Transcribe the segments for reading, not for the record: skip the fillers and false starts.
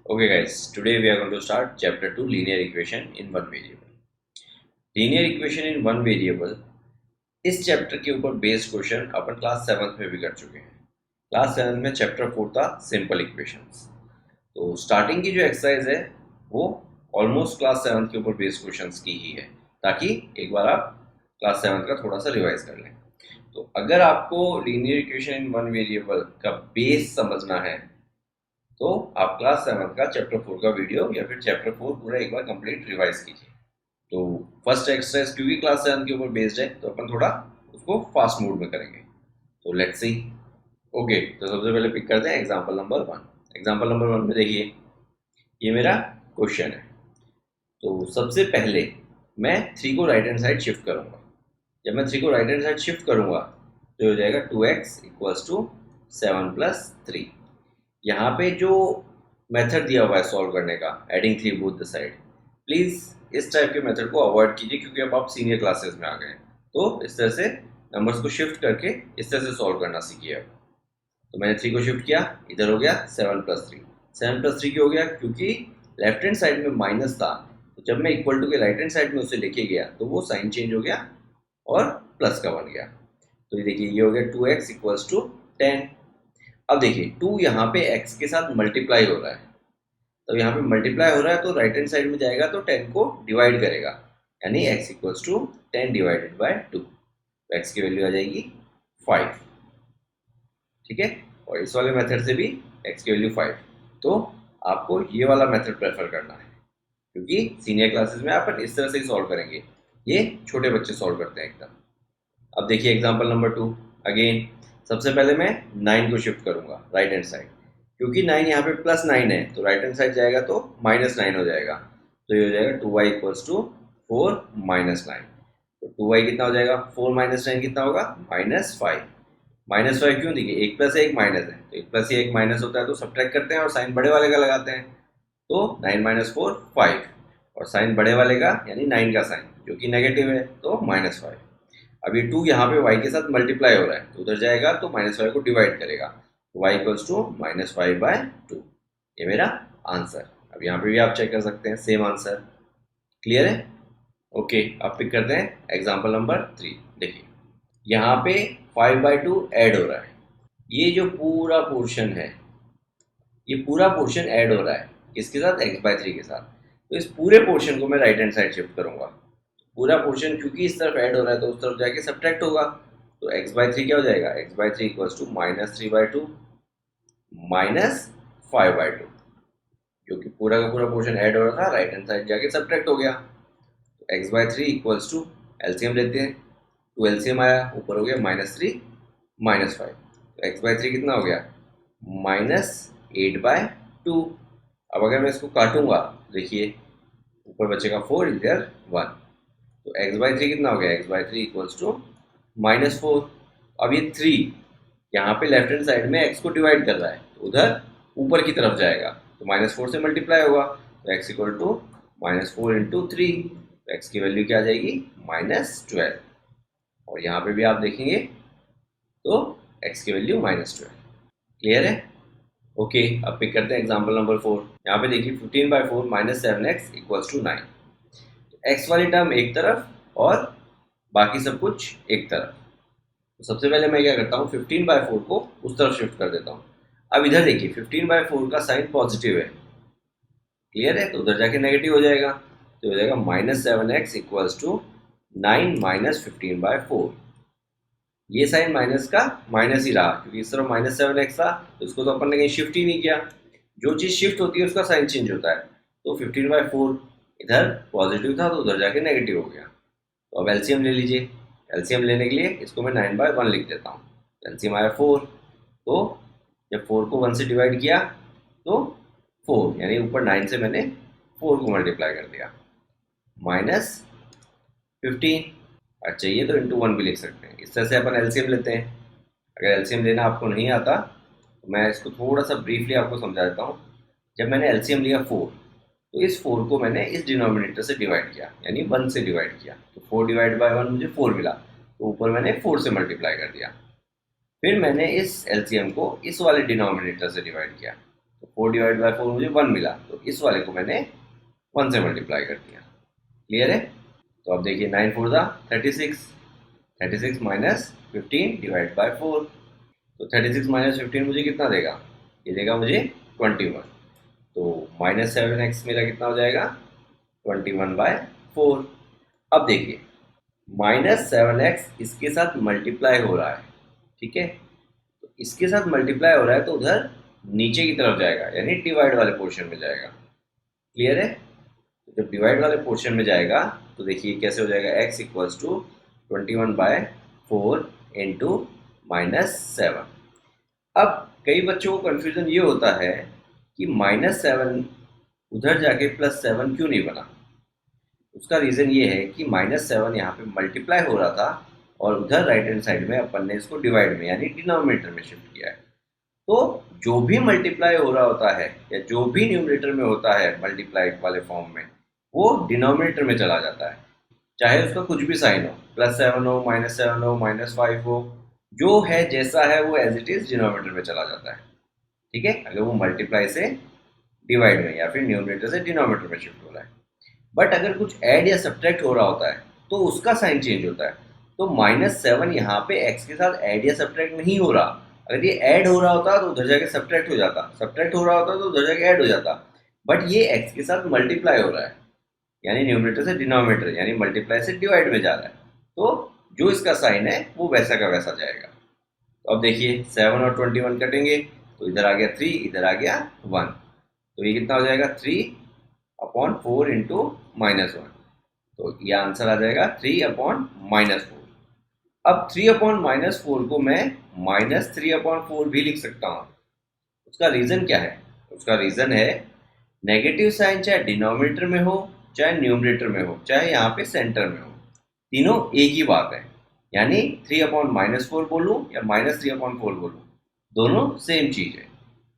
Okay guys, today we are going to start chapter 2 linear equation in one variable. Linear equation in one variable इस chapter के ऊपर based question अपन class 7th में भी कर चुके हैं। क्लास 7th में चैप्टर 4 था सिंपल इक्वेशंस। तो स्टार्टिंग की जो एक्सरसाइज है वो ऑलमोस्ट क्लास 7th के ऊपर बेस्ड क्वेश्चंस की ही है, ताकि एक बार आप क्लास 7th का थोड़ा सा रिवाइज कर लें। तो अगर आपको linear equation in one variable का बेस समझना है तो आप क्लास 7 का चैप्टर 4 का वीडियो या फिर चैप्टर 4 पूरा एक बार कंप्लीट रिवाइज कीजिए। तो फर्स्ट एक्सरसाइज क्योंकि क्लास 7 के ऊपर बेस्ड है तो अपन थोड़ा उसको फास्ट मोड में करेंगे। तो लेट्स सी। ओके, तो सबसे पहले पिक करते हैं एग्जांपल नंबर 1। एग्जांपल नंबर 1 में देखिए, ये मेरा क्वेश्चन है। तो सबसे पहले मैं 3 को राइट हैंड साइड शिफ्ट करूंगा। जब मैं 3 को राइट हैंड साइड शिफ्ट करूंगा तो हो जाएगा 2x इक्वल्स टू 7 प्लस 3। यहाँ पे जो मेथड दिया हुआ है सॉल्व करने का, adding 3 both the side, please इस टाइप के मेथड को अवॉइड कीजिए क्योंकि अब आप सीनियर क्लासेस में आ गए हैं। तो इस तरह से नंबर्स को शिफ्ट करके इस तरह से सॉल्व करना सीखिए। अब तो मैंने 3 को शिफ्ट किया, इधर हो गया 7 प्लस 3। 7 प्लस 3 क्यों हो गया? क्योंकि लेफ्ट हैंड साइड में माइनस था, तो जब मैं इक्वल टू के राइट हैंड साइड में उसे लेके गया तो वो साइन चेंज हो गया और प्लस का बन गया। तो ये देखिए, ये हो गया 2x इक्वल्स टू 10। अब देखिए 2 यहाँ पे x के साथ मल्टीप्लाई हो रहा है, तो यहाँ पे मल्टीप्लाई हो रहा है तो राइट हैंड साइड में जाएगा तो 10 को डिवाइड करेगा, यानी x equals to 10 divided by 2। तो x की वैल्यू आ जाएगी 5। ठीक है, और इस वाले मेथड से भी x की वैल्यू 5। तो आपको ये वाला मेथड प्रेफर करना है क्योंकि सीनियर क्लासेस में अपन इस तरह से ही सॉल्व करेंगे, ये छोटे बच्चे सॉल्व करते हैं एकदम। अब देखिए एग्जाम्पल नंबर 2। अगेन सबसे पहले मैं 9 को शिफ्ट करूंगा राइट हैंड साइड, क्योंकि 9 यहाँ पे प्लस 9 है तो राइट हैंड साइड जाएगा तो माइनस 9 हो जाएगा। तो ये हो जाएगा 2y इक्वल्स टू 4 माइनस 9। तो 2y कितना हो जाएगा? 4 माइनस 9 कितना होगा? माइनस 5। माइनस 5 क्यों? देखिए एक प्लस है एक माइनस है, तो एक प्लस एक माइनस होता है तो सब्ट्रैक्ट करते हैं और साइन बड़े वाले का लगाते हैं। तो 9 माइनस 4 5, और साइन बड़े वाले का यानी 9 का साइन जो कि नेगेटिव है तो माइनस 5। अब ये 2 यहाँ पे y के साथ मल्टीप्लाई हो रहा है तो उधर जाएगा तो माइनस 5 को डिवाइड करेगा, तो y equals to minus 5 by 2। ये मेरा आंसर। अब यहाँ पे भी आप चेक कर सकते हैं, सेम आंसर। क्लियर है? ओके, अब पिक करते हैं एग्जाम्पल नंबर 3। देखिए यहाँ पे 5 बाई 2 ऐड हो रहा है, ये जो पूरा पोर्शन है ये पूरा पोर्शन ऐड हो रहा है किसके साथ? x बाय 3 के साथ। तो इस पूरे पोर्शन को मैं राइट हैंड साइड शिफ्ट करूंगा। पूरा पोर्शन क्योंकि इस तरफ ऐड हो रहा है तो उस तरफ जाके सब्ट्रैक्ट होगा, तो x बाय 3 क्या हो जाएगा? x by 3 equals to minus 3 by 2 minus 5 by 2, क्योंकि पूरा का पूरा पोर्शन ऐड हो रहा था, राइट हैंड साइड जाके सब्ट्रैक्ट हो गया। तो x by 3 equals to LCM लेते हैं, तो एलसीएम आया, ऊपर हो गया माइनस 3 माइनस 5। तो x बाय 3 कितना हो गया? Minus 8 by 2। अब अगर मैं इसको काटूंगा, देखिए ऊपर बचेगा 4, इधर 1, तो x बाई 3 कितना हो गया? x by 3 equals to minus 4। अब ये 3 यहाँ पे लेफ्ट हैंड साइड में x को डिवाइड कर रहा है तो उधर ऊपर की तरफ जाएगा तो माइनस 4 से मल्टीप्लाई होगा, तो x equal to minus 4 into 3। तो x की वैल्यू क्या आ जाएगी? माइनस 12। और यहाँ पे भी आप देखेंगे तो x की वैल्यू माइनस 12। क्लियर है? ओके, अब पिक करते हैं एग्जाम्पल नंबर 4। यहाँ पे देखिए 15 by 4 minus 7x equals to 9। X वाली टर्म एक तरफ और बाकी सब कुछ एक तरफ। तो सबसे पहले मैं क्या करता हूँ, 15 बाई 4 को उस तरफ शिफ्ट कर देता हूँ। अब इधर देखिए 15 बाई 4 का साइन पॉजिटिव है, क्लियर है, तो उधर जाके नेगेटिव हो जाएगा, तो हो जाएगा minus 7x equals to 9 minus 15 by 4। ये साइन माइनस का माइनस ही रहा क्योंकि इस तरफ माइनस 7x था, तो इसको तो अपन ने कहीं शिफ्ट ही नहीं किया। जो चीज़ शिफ्ट होती है उसका साइन चेंज होता है, तो 15 बाई 4 इधर पॉजिटिव था तो उधर जाके नेगेटिव हो गया। तो अब एलसीएम ले लीजिए। एलसीएम लेने के लिए इसको मैं 9 बाय 1 लिख देता हूँ। एलसीएम आया 4, तो जब 4 को 1 से डिवाइड किया तो 4, यानी ऊपर 9 से मैंने 4 को मल्टीप्लाई कर दिया, माइनस 15। और चाहिए तो इंटू 1 भी लिख सकते हैं। इस तरह से अपन एलसीएम लेते हैं। अगर एलसीएम लेना आपको नहीं आता तो मैं इसको थोड़ा सा ब्रीफली आपको समझा देता हूँ। जब मैंने एलसीएम लिया 4, तो इस 4 को मैंने इस डिनोमिनेटर से डिवाइड किया, यानी 1 से डिवाइड किया, तो 4 डिवाइड बाय 1 मुझे 4 मिला, तो ऊपर मैंने 4 से मल्टीप्लाई कर दिया। फिर मैंने इस एलसीएम को इस वाले डिनोमिनेटर से डिवाइड किया, तो 4 डिवाइड बाय 4 मुझे 1 मिला, तो इस वाले को मैंने 1 से मल्टीप्लाई कर दिया। क्लियर है? तो अब देखिए 9 4 दा 36, 36 माइनस 15 डिवाइड बाय 4, तो 36 माइनस 15 मुझे कितना देगा? ये देगा मुझे 21। तो माइनस 7x मेरा कितना हो जाएगा? 21/4। अब देखिए -7x इसके साथ मल्टीप्लाई हो रहा है, ठीक है, तो इसके साथ मल्टीप्लाई हो रहा है तो उधर नीचे की तरफ जाएगा, यानी डिवाइड वाले पोर्शन में जाएगा। क्लियर है? तो जब डिवाइड वाले पोर्शन में जाएगा तो देखिए कैसे हो जाएगा, x इक्वल्स टू 21/4 इंटू -7। अब कई बच्चों को कन्फ्यूजन ये होता है कि -7 उधर जाके +7 क्यों नहीं बना। उसका रीज़न ये है कि -7 यहाँ पे मल्टीप्लाई हो रहा था और उधर राइट हैंड साइड में अपन ने इसको डिवाइड में यानी डिनोमिनेटर में शिफ्ट किया है। तो जो भी मल्टीप्लाई हो रहा होता है या जो भी न्यूमरेटर में होता है मल्टीप्लाई वाले फॉर्म में, वो डिनोमिनेटर में चला जाता है, चाहे उसका कुछ भी साइन हो, +7 हो, -7 हो, -5 हो, जो है जैसा है वो एज इट इज डिनोमिनेटर में चला जाता है। ठीक है, अगर वो मल्टीप्लाई से डिवाइड में या फिर न्यूमरेटर से डिनोमिनेटर में शिफ्ट हो रहा है। बट अगर कुछ ऐड या सब्ट्रैक्ट हो रहा होता है तो उसका साइन चेंज होता है। तो -7 यहाँ पे x के साथ ऐड या सब्ट्रैक्ट नहीं हो रहा। अगर ये ऐड हो रहा होता तो उधर जाके सब्ट्रैक्ट हो जाता, सब्ट्रैक्ट हो रहा होता तो उधर जाके ऐड हो जाता। बट ये x के साथ मल्टीप्लाई हो रहा है, यानी न्यूमरेटर से डिनोमिनेटर यानी मल्टीप्लाई से डिवाइड में जा रहा है, तो जो इसका साइन है वो वैसा का वैसा जाएगा। तो अब देखिए 7 और 21 कटेंगे तो इधर आ गया 3, इधर आ गया 1, तो ये कितना हो जाएगा 3/4 इंटू -1, तो ये आंसर आ जाएगा 3/-4। अब 3/-4 को मैं -3/4 भी लिख सकता हूँ। उसका रीज़न क्या है? उसका रीज़न है नेगेटिव साइन चाहे डिनोमिनेटर में हो चाहे न्यूमरेटर में हो चाहे यहाँ पे सेंटर में हो, तीनों एक ही बात है। यानी 3/-4 बोलूँ या -3/4 बोलूँ, दोनों सेम चीज़ है।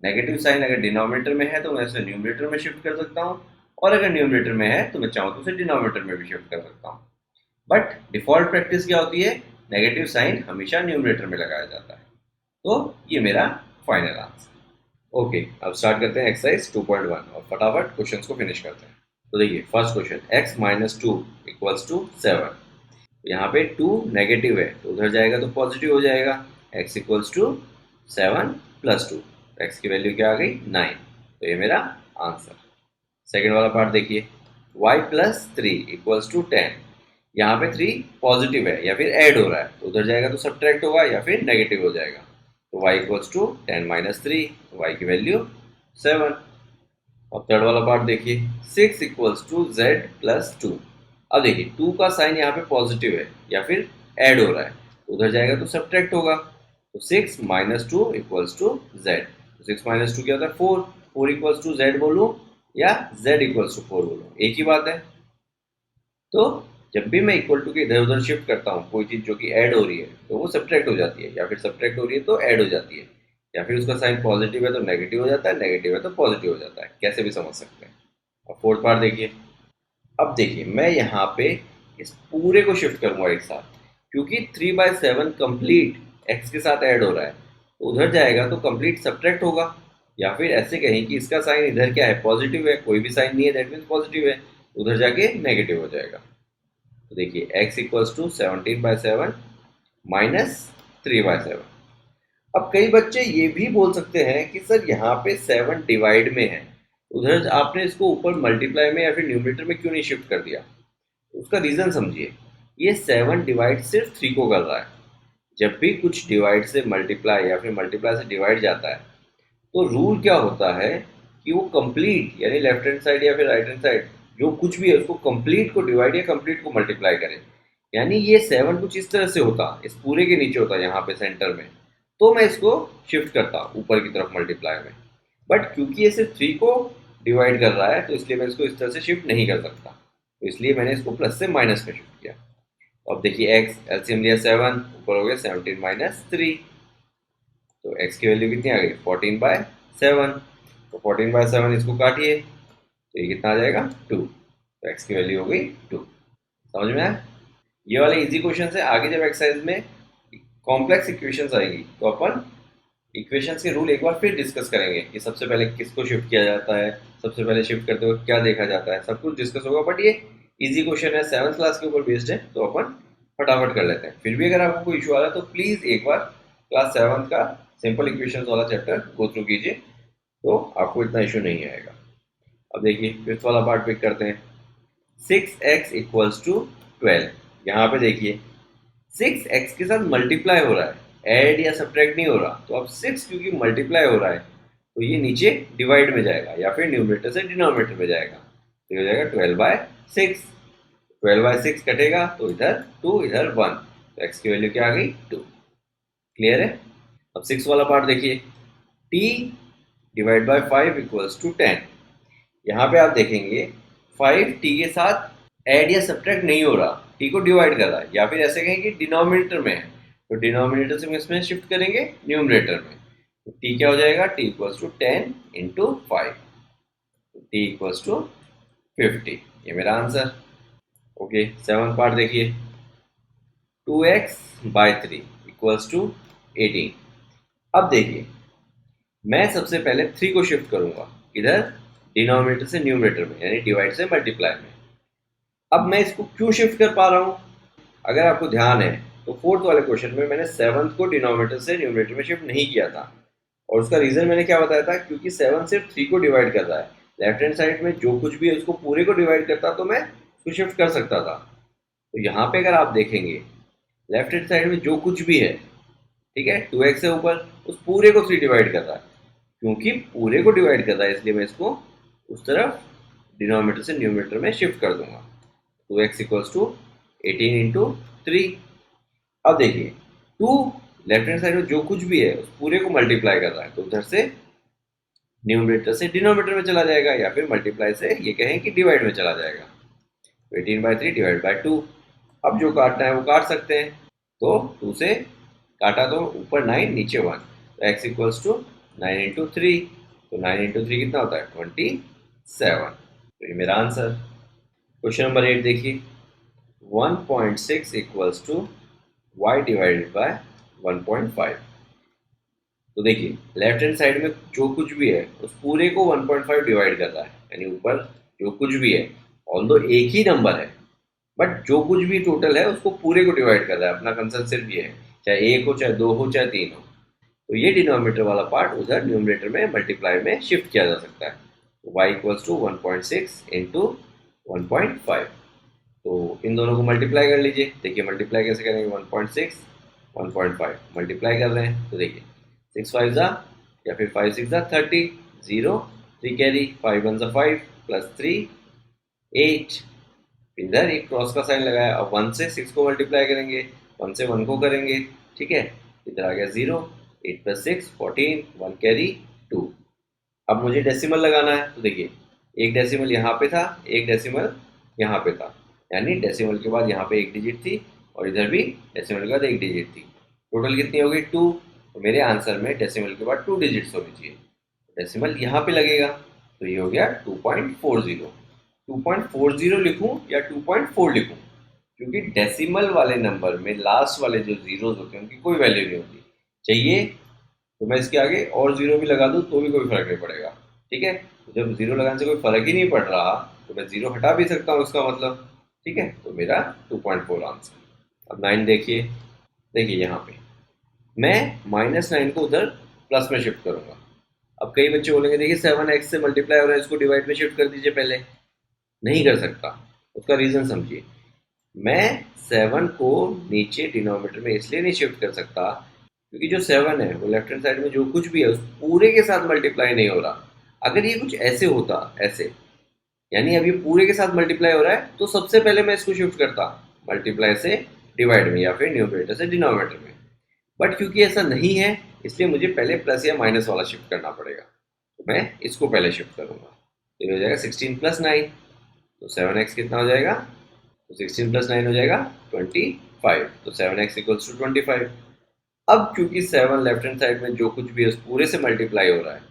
नेगेटिव साइन अगर डिनोमिनेटर में है तो मैं इसे न्यूमरेटर में शिफ्ट कर सकता हूँ, और अगर न्यूमरेटर में है तो मैं चाहूँ तो उसे डिनोमिनेटर में भी शिफ्ट कर सकता हूँ। बट डिफ़ॉल्ट प्रैक्टिस क्या होती है? नेगेटिव साइन हमेशा न्यूमरेटर में लगाया जाता है। तो ये मेरा फाइनल आंसर। ओके, अब स्टार्ट करते हैं एक्सरसाइज 2.1 और फटाफट क्वेश्चंस को फिनिश करते हैं। तो देखिए first question, x-2 equals to 7। यहाँ पे 2 नेगेटिव है तो उधर जाएगा तो पॉजिटिव हो जाएगा, x इक्वल्स टू 7 + 2, x की वैल्यू क्या आ गई 9, तो ये मेरा आंसर। सेकेंड वाला पार्ट देखिए, y + 3 इक्वल्स टू 10। यहाँ पे 3 पॉजिटिव है या फिर ऐड हो रहा है तो उधर जाएगा तो सब्ट्रैक्ट होगा या फिर नेगेटिव हो जाएगा, तो y इक्वल्स टू 10 - 3, y की वैल्यू 7। और थर्ड वाला पार्ट देखिए, 6 इक्वल्स टू z + 2। अब देखिए 2 का साइन यहाँ पे पॉजिटिव है या फिर ऐड हो रहा है तो उधर जाएगा तो सब्ट्रैक्ट होगा, तो 6 - 2 इक्वल्स टू z। 6 - 2 क्या होता है 4, 4 इक्वल्स टू z बोलूँ या z इक्वल्स टू 4 बोलूँ, एक ही बात है। तो जब भी मैं इक्वल टू के इधर उधर शिफ्ट करता हूँ कोई चीज़ जो कि ऐड हो रही है तो वो सब्ट्रैक्ट हो जाती है, या फिर सब्ट्रैक्ट हो रही है तो ऐड हो जाती है, या फिर उसका साइन पॉजिटिव है तो नेगेटिव हो जाता है, नेगेटिव है तो पॉजिटिव हो जाता है, कैसे भी समझ सकते हैं। अब फोर्थ पार्ट देखिए, अब देखिए मैं यहाँ पे इस पूरे को शिफ्ट करूँगा एक साथ, क्योंकि 3/7 कंप्लीट एक्स के साथ ऐड हो रहा है तो उधर जाएगा तो कंप्लीट सब्ट्रैक्ट होगा, या फिर ऐसे कहें कि इसका साइन इधर क्या है पॉजिटिव है, कोई भी साइन नहीं है दैट मीन्स पॉजिटिव है, उधर जाके नेगेटिव हो जाएगा। तो देखिए x इक्वल्स टू 17/7 - 3/7। अब कई बच्चे ये भी बोल सकते हैं कि सर यहाँ पे 7 डिवाइड में है, उधर आपने इसको ऊपर मल्टीप्लाई में या फिर न्यूमरेटर में क्यों नहीं शिफ्ट कर दिया? उसका रीज़न समझिए, ये 7 डिवाइड सिर्फ 3 को कर रहा है। जब भी कुछ डिवाइड से मल्टीप्लाई या फिर मल्टीप्लाई से डिवाइड जाता है तो रूल क्या होता है कि वो कंप्लीट यानी लेफ्ट हैंड साइड या फिर राइट हैंड साइड जो कुछ भी है उसको कंप्लीट को डिवाइड या कंप्लीट को मल्टीप्लाई करें। यानी ये 7 कुछ इस तरह से होता, इस पूरे के नीचे होता यहाँ पे सेंटर में, तो मैं इसको शिफ्ट करता ऊपर की तरफ मल्टीप्लाई में। बट क्योंकि ये सिर्फ 3 को डिवाइड कर रहा है तो इसलिए मैं इसको इस तरह से शिफ्ट नहीं कर सकता, तो इसलिए मैंने इसको प्लस से माइनस में शिफ्ट किया। अब देखिए एक्स एलसीएम लिया 7, ऊपर हो गया 17 - 3, तो x की वैल्यू कितनी आ गई 14/7, तो 14/7 इसको काटिए तो ये कितना आ जाएगा 2, तो x की वैल्यू हो गई 2। समझ में आया? ये वाले इजी क्वेश्चन है। आगे जब एक्सरसाइज में कॉम्प्लेक्स इक्वेशंस आएगी तो अपन इक्वेशंस के रूल एक बार फिर डिस्कस करेंगे कि सबसे पहले किसको शिफ्ट किया जाता है, सबसे पहले शिफ्ट करते वक्त क्या देखा जाता है, सब कुछ डिस्कस होगा। बट ये इजी क्वेश्चन है, 7th क्लास के ऊपर बेस्ड है, तो अपन फटाफट कर लेते हैं। फिर भी अगर आपको कोई इशू आ रहा है तो प्लीज एक बार क्लास 7th का सिंपल इक्वेशंस वाला चैप्टर गो थ्रू कीजिए, तो आपको इतना इशू नहीं आएगा। अब देखिए फिफ्थ वाला पार्ट पिक करते हैं। 6x equals to 12। यहाँ पे देखिए 6x के साथ मल्टीप्लाई हो रहा है, ऐड या सब्ट्रैक्ट नहीं हो रहा। तो अब 6 क्योंकि मल्टीप्लाई हो रहा है तो ये नीचे डिवाइड में जाएगा या फिर न्यूमरेटर से डिनोमिनेटर में जाएगा, तो हो जाएगा 12/6। 12/6 कटेगा तो इधर 2 इधर 1, तो x की वैल्यू क्या आ गई 2। क्लियर है। अब 6 वाला पार्ट देखिए, t divide by 5 equals to 10। यहाँ पे आप देखेंगे 5 t के साथ ऐड या सब्ट्रैक्ट नहीं हो रहा, t को डिवाइड कर रहा है, या फिर ऐसे कहें कि डिनोमिनेटर में है, तो डिनोमिनेटर से इसमें शिफ्ट करेंगे न्यूमरेटर में, तो t क्या हो जाएगा, t equals to 10 into 5, t equals to 50। ये मेरा आंसर। ओके 7th पार्ट देखिए, 2x/3 इक्वल्स टू 18। अब देखिए मैं सबसे पहले 3 को शिफ्ट करूंगा इधर डिनोमिनेटर से न्यूमरेटर में, यानी डिवाइड से मल्टीप्लाई में। अब मैं इसको क्यों शिफ्ट कर पा रहा हूं, अगर आपको ध्यान है तो 4th वाले क्वेश्चन में मैंने 7th को डिनोमिनेटर से न्यूमरेटर में शिफ्ट नहीं किया था, और उसका रीजन मैंने क्या बताया था, क्योंकि 7 सिर्फ 3 को डिवाइड कर रहा है। लेफ्ट हैंड साइड में जो कुछ भी है उसको पूरे को डिवाइड करता तो मैं उसको शिफ्ट कर सकता था। तो यहाँ पे अगर आप देखेंगे लेफ्ट हैंड साइड में जो कुछ भी है, ठीक है, 2x है ऊपर, उस पूरे को 3 डिवाइड कर रहा है। क्योंकि पूरे को डिवाइड कर रहा है इसलिए मैं इसको उस तरफ डिनोमिनेटर से न्यूमरेटर में शिफ्ट कर दूंगा। 2x equals to 18 into 3। अब देखिए 2 लेफ्ट हैंड साइड में जो कुछ भी है उस पूरे को मल्टीप्लाई कर रहा है, तो उधर से न्यूमरेटर से डिनोमिनेटर में चला जाएगा, या फिर मल्टीप्लाई से ये कहें कि डिवाइड में चला जाएगा। तो 18/3 डिवाइड बाई 2। अब जो काटना है वो काट सकते हैं, तो 2 से काटा तो ऊपर 9 नीचे 1, तो x इक्वल्स टू 9 इंटू 3, तो 9 इंटू 3 कितना होता है 27। तो ये मेरा आंसर। क्वेश्चन नंबर 8 देखिए, 1.6 equals to y divided by 1.5। तो देखिए लेफ्ट हैंड साइड में जो कुछ भी है उस पूरे को 1.5 डिवाइड कर रहा है, यानी ऊपर जो कुछ भी है, ऑल्दो एक ही नंबर है बट जो कुछ भी टोटल है उसको पूरे को डिवाइड कर रहा है। अपना कंसर्न सिर्फ ये है, चाहे 1 हो चाहे 2 हो चाहे 3 हो, तो ये डिनोमिनेटर वाला पार्ट उधर न्यूमरेटर में मल्टीप्लाई में शिफ्ट किया जा सकता है। तो y इक्वल्स टू 1.6 इंटू 1.5, तो इन दोनों को मल्टीप्लाई कर लीजिए। देखिए मल्टीप्लाई कैसे करेंगे, 1.6 1.5 मल्टीप्लाई कर रहे हैं, तो देखिए 6 5 जा या फिर 5 6 जा 30, 0 3 कैरी, 5 1 जा 5 प्लस 3 8। इधर एक क्रॉस का साइन लगाया। अब 1 से 6 को मल्टीप्लाई करेंगे, 1 से 1 को करेंगे, ठीक है, इधर आ गया 0, 8 प्लस 6 14, 1 कैरी 2। अब मुझे डेसिमल लगाना है, तो देखिए एक डेसिमल यहाँ पे था, एक डेसिमल यहाँ पे था, यानी डेसिमल के बाद यहाँ पे एक डिजिट थी और इधर भी डेसिमल के बाद एक डिजिट थी। टोटल कितनी हो गई 2, तो मेरे आंसर में डेसिमल के बाद 2 डिजिट्स होनी चाहिए। डेसिमल यहाँ पे लगेगा, तो ये हो गया 2.40। 2.40 लिखूं या 2.4 लिखूं, क्योंकि डेसिमल वाले नंबर में लास्ट वाले जो जीरोस होते हैं उनकी कोई वैल्यू नहीं होती। चाहिए तो मैं इसके आगे और जीरो भी लगा दूं तो भी कोई फर्क नहीं पड़ेगा, ठीक है। तो जब जीरो लगाने से कोई फर्क ही नहीं पड़ रहा तो मैं जीरो हटा भी सकता हूँ इसका मतलब, ठीक है। तो मेरा 2.4 आंसर। अब 9 देखिए, देखिए यहाँ पे मैं -9 को उधर प्लस में शिफ्ट करूंगा। अब कई बच्चे बोलेंगे देखिए 7x से मल्टीप्लाई हो रहा है, इसको डिवाइड में शिफ्ट कर दीजिए। पहले नहीं कर सकता, उसका रीजन समझिए। मैं 7 को नीचे डिनोमिनेटर में इसलिए नहीं शिफ्ट कर सकता क्योंकि जो 7 है वो लेफ्ट हैंड साइड में जो कुछ भी है उस पूरे के साथ मल्टीप्लाई नहीं हो रहा। अगर ये कुछ ऐसे होता, ऐसे, यानी अब ये पूरे के साथ मल्टीप्लाई हो रहा है, तो सबसे पहले मैं इसको शिफ्ट करता मल्टीप्लाई से डिवाइड में या फिर न्यूमरेटर से डिनोमिनेटर में। बट क्योंकि ऐसा नहीं है इसलिए मुझे पहले प्लस या माइनस वाला शिफ्ट करना पड़ेगा, तो मैं इसको पहले शिफ्ट करूंगा। तो ये हो जाएगा 16 + 9, तो 7x कितना हो जाएगा, तो 16 + 9 हो जाएगा 25, तो 7x इक्वल्स टू 25। अब क्योंकि 7 लेफ्ट हैंड साइड में जो कुछ भी है उस पूरे से मल्टीप्लाई हो रहा है,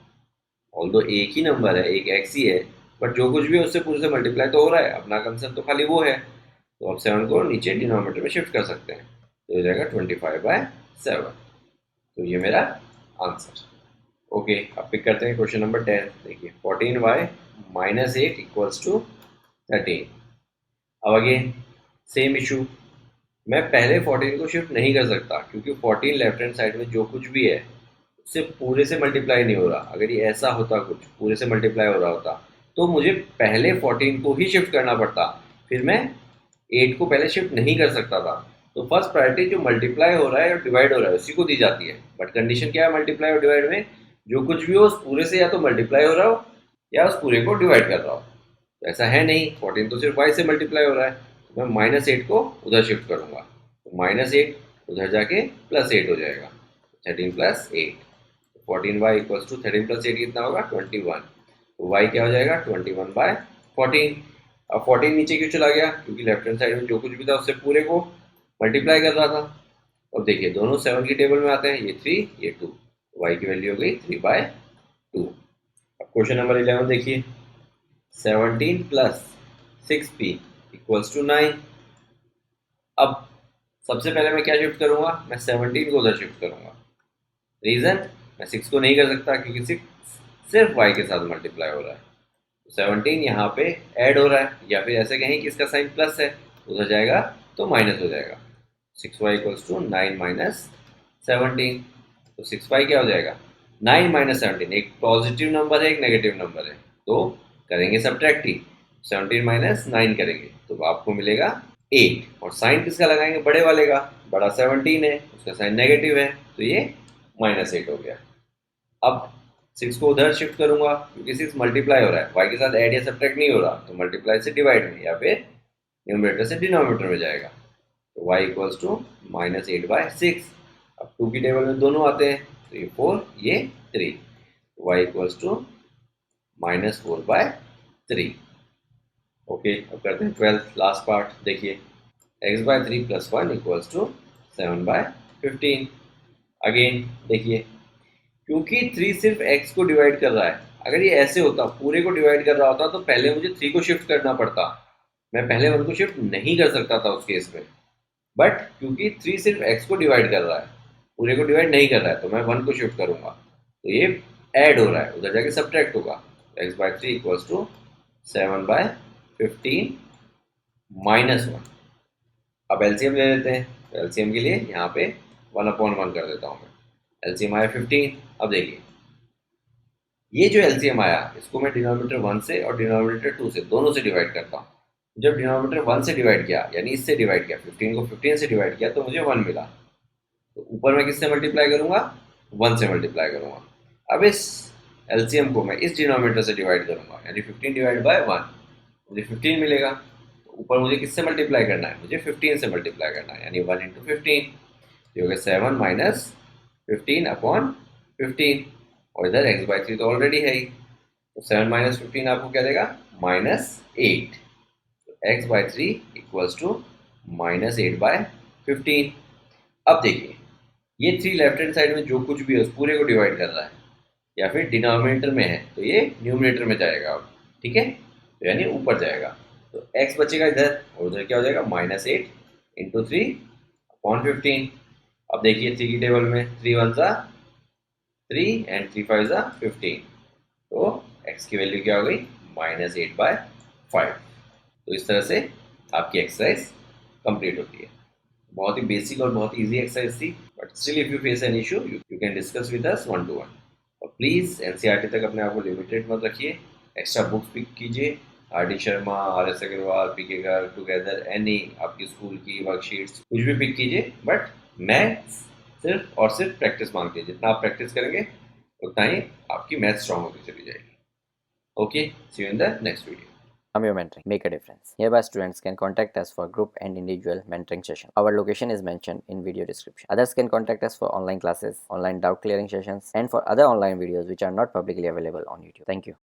ऑल्दो एक ही नंबर है, एक x ही है, बट जो कुछ भी है उससे पूरे से मल्टीप्लाई तो हो रहा है। अपना कंसेप्ट तो खाली वो है, तो अब 7 को नीचे डिनोमिनेटर में शिफ्ट कर सकते हैं, तो हो जाएगा 25/7। तो ये मेरा आंसर। ओके, अब पिक करते हैं क्वेश्चन नंबर 10। देखिए 14y माइनस 8 इक्वल्स टू 13। अब अगेन सेम इशू, मैं पहले 14 को शिफ्ट नहीं कर सकता क्योंकि 14 लेफ्ट हैंड साइड में जो कुछ भी है उससे पूरे से मल्टीप्लाई नहीं हो रहा। अगर ये ऐसा होता, कुछ पूरे से मल्टीप्लाई हो रहा होता, तो मुझे पहले 14 को ही शिफ्ट करना पड़ता, फिर मैं 8 को पहले शिफ्ट नहीं कर सकता था। तो फर्स्ट प्रायोरिटी जो मल्टीप्लाई हो रहा है और डिवाइड हो रहा है उसी को दी जाती है। बट कंडीशन क्या है मल्टीप्लाई और डिवाइड में? जो कुछ भी हो उस पूरे से या तो मल्टीप्लाई हो रहा हो या उस पूरे को डिवाइड कर रहा हो। तो ऐसा है नहीं, 14 तो सिर्फ y से मल्टीप्लाई हो रहा है, तो मैं -8 को उधर शिफ्ट करूंगा, तो -8 उधर जाके +8 हो जाएगा, 13 + 8। 14y इक्वल्स टू 13 + 8 कितना होगा 21। तो y क्या हो जाएगा 21/14। अब 14 नीचे क्यों चला गया? क्योंकि लेफ्ट हैंड साइड में जो कुछ भी था उससे पूरे को मल्टीप्लाई कर रहा था। अब देखिए दोनों 7 की टेबल में आते हैं, ये 3 ये 2, y की वैल्यू हो गई 3/2। अब क्वेश्चन नंबर 11 देखिए, 17 + 6p इक्वल्स टू 9। अब सबसे पहले मैं क्या शिफ्ट करूंगा? मैं 17 को उधर शिफ्ट करूंगा। रीजन, मैं 6 को नहीं कर सकता क्योंकि 6 सिर्फ y के साथ मल्टीप्लाई हो रहा है। तो 17 यहाँ पे ऐड हो रहा है, या फिर ऐसे कहें कि इसका साइन प्लस है, उधर जाएगा तो माइनस हो जाएगा। 6y equals to 9 minus 17। तो 6y क्या हो जाएगा 9 माइनस 17, एक पॉजिटिव नंबर है एक नेगेटिव नंबर है, तो करेंगे सब्ट्रैक्ट ही, 17 माइनस 9 करेंगे तो आपको मिलेगा 8। और साइन किसका लगाएंगे? बड़े वाले का, बड़ा 17 है उसका साइन नेगेटिव है, तो ये -8 हो गया। अब 6 को उधर शिफ्ट करूंगा क्योंकि 6 मल्टीप्लाई हो रहा है, y के साथ ऐड या सब्ट्रैक्ट नहीं हो रहा, तो मल्टीप्लाई से डिवाइड में या फिर न्यूमरेटर से डिनोमिनेटर में जाएगा। तो y इक्वल्स टू -8/6। अब 2 की टेबल में दोनों आते हैं, तो ये 4 ये 3, y इक्वल्स टू -4/3। ओके, अब करते हैं 12th लास्ट पार्ट। देखिए x/3 + 1 इक्वल्स टू 7/15। अगेन देखिए, क्योंकि 3 सिर्फ x को डिवाइड कर रहा है, अगर ये ऐसे होता पूरे को डिवाइड कर रहा होता तो पहले मुझे 3 को शिफ्ट करना पड़ता, मैं पहले 1 को शिफ्ट नहीं कर सकता था उस केस में। बट क्योंकि 3 सिर्फ x को डिवाइड कर रहा है, पूरे को डिवाइड नहीं कर रहा है, तो मैं 1 को शिफ्ट करूंगा, तो ये ऐड हो रहा है, उधर जाके सब्ट्रैक्ट होगा। x/3 equals to 7/15 -1। अब एलसीएम ले लेते हैं, तो एलसीएम के लिए यहाँ पे 1/1 कर देता हूँ मैं। एलसीएम आया 15। अब देखिए ये जो एलसीएम आया इसको मैं डिनोमिनेटर 1 से और डिनोमिनेटर 2 से, दोनों से डिवाइड करता हूँ। जब डिनोमिनेटर 1 से डिवाइड किया यानी इससे डिवाइड किया, 15 को 15 से डिवाइड किया तो मुझे 1 मिला। तो ऊपर मैं किससे मल्टीप्लाई करूंगा? 1 से मल्टीप्लाई करूंगा। अब इस एलसीएम को मैं इस डिनोमिनेटर से डिवाइड करूंगा, यानी 15 डिवाइड बाय 1, मुझे 15 मिलेगा। तो ऊपर मुझे किससे मल्टीप्लाई करना है? मुझे 15 से मल्टीप्लाई करना है, यानी 1 × 15, जो होगा 7 माइनस 15/15। और इधर x/3 तो ऑलरेडी है ही, तो 7 माइनस 15 आपको क्या देगा? -8। तो x/3 इक्वल्स टू -8/15। अब देखिए ये 3 लेफ्ट हैंड साइड में जो कुछ भी है उस पूरे को डिवाइड कर रहा है, या फिर डिनोमिनेटर में है तो ये न्यूमरेटर में जाएगा अब, ठीक है, तो यानी ऊपर जाएगा। तो x बचेगा इधर, और उधर क्या हो जाएगा -8 × 3/15। अब देखिए 3 की टेबल में 3 1 सा 3 एंड 3 5 सा 15, तो x की वैल्यू क्या हो गई? -8/5। तो इस तरह से आपकी एक्सरसाइज कंप्लीट होती है। बहुत ही बेसिक और बहुत इजी एक्सरसाइज थी, but still if you face an issue you can discuss with us 1-to-1। और प्लीज़ एनसीईआरटी तक अपने आप को लिमिटेड मत रखिए, एक्स्ट्रा बुक्स पिक कीजिए, R D Sharma, R S Agarwal, P K Garg, together, any आपकी स्कूल की वर्कशीट्स कुछ भी पिक कीजिए, बट मैथ्स सिर्फ और सिर्फ प्रैक्टिस मांगती है। जितना आप प्रैक्टिस करेंगे उतना ही आपकी मैथ स्ट्रांग होती चली जाएगी। Okay, see you in the next video. Your mentoring make a difference. Hereby students can contact us for group and individual mentoring session. Our location is mentioned in video description. Others can contact us for online classes, online doubt clearing sessions, and for other online videos which are not publicly available on YouTube. Thank you.